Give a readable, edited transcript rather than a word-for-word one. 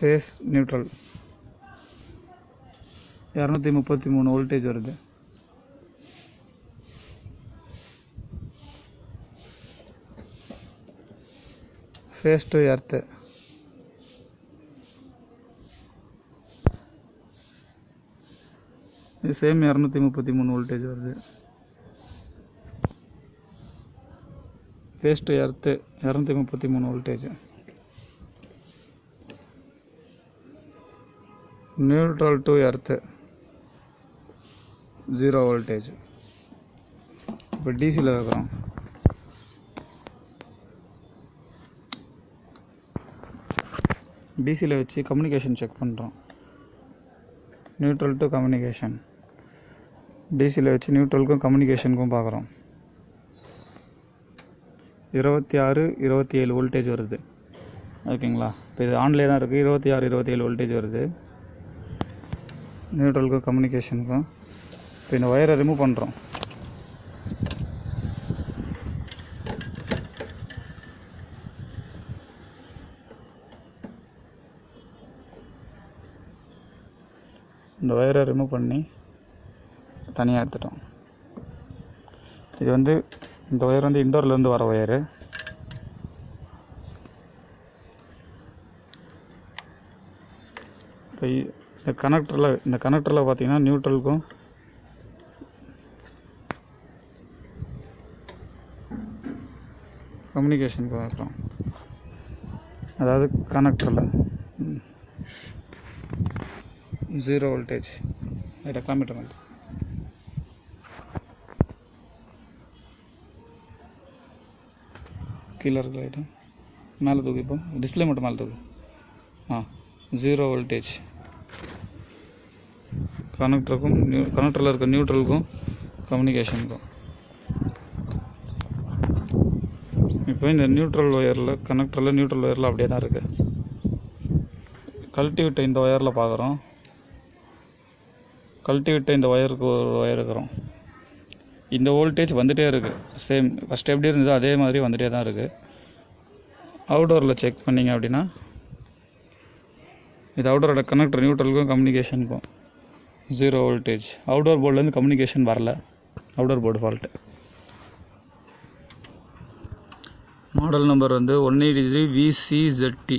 Face neutral 233 voltage வருது. Phase to earth இது same 233 voltage வருது. Phase to earth 233 voltage. Neutral to earth 0 voltage. இப்போ டிசியில் வைக்கிறோம். டிசியில் வச்சு கம்யூனிகேஷன் செக் பண்ணுறோம். Neutral to communication. டிசியில் வச்சு நியூட்ரலுக்கும் கம்யூனிகேஷனுக்கும் பார்க்குறோம். 26 27 வோல்டேஜ் வருது. ஓகேங்களா? இப்போ இது ஆன்லேயே தான் இருக்குது. 26 27 வோல்டேஜ் வருது நியூட்ரலுக்கும் கம்யூனிகேஷனுக்கும். இப்போ இந்த ஒயரை ரிமூவ் பண்ணுறோம். இந்த ஒயரை ரிமூவ் பண்ணி தனியாக எடுத்துட்டோம். இது வந்து இந்த ஒயர் வந்து இண்டோர்லேருந்து வர ஒயரு. இப்போ இந்த கனெக்டரில் பார்த்தீங்கன்னா நியூட்ரலுக்கும் கம்யூனிகேஷனுக்கு பார்க்குறோம். அதாவது கனெக்டரில் 0 வோல்டேஜ். கிலோமீட்டர் வந்து கீழே இருக்க லைட்டு மேலே தூக்கி, இப்போ டிஸ்பிளே மட்டும் மேலே தூக்கு. 0 வோல்டேஜ். கனெக்டரில் இருக்க நியூட்ரலுக்கும் கம்யூனிகேஷனுக்கும். இப்போ இந்த நியூட்ரல் ஒயரில் கனெக்டரில் நியூட்ரல் ஒயரில் அப்படியே தான் இருக்குது. கழட்டி விட்ட இந்த ஒயரில் பார்க்குறோம். கழட்டி விட்ட இந்த ஒயருக்கு ஒரு ஒயர் இருக்கிறோம். இந்த வோல்டேஜ் வந்துகிட்டே இருக்குது. சேம் ஃபஸ்ட் எப்படி இருந்ததோ அதே மாதிரி வந்துகிட்டே தான் இருக்குது. அவுடோரில் செக் பண்ணிங்க அப்படின்னா இது அவுடோரோட கனெக்டர் நியூட்ரலுக்கும் கம்யூனிகேஷனுக்கும் 0 வோல்டேஜ். அவுடோர் போர்ட்லேருந்து கம்யூனிகேஷன் வரல. Outdoor board fault. Model number வந்து 183 VCZT.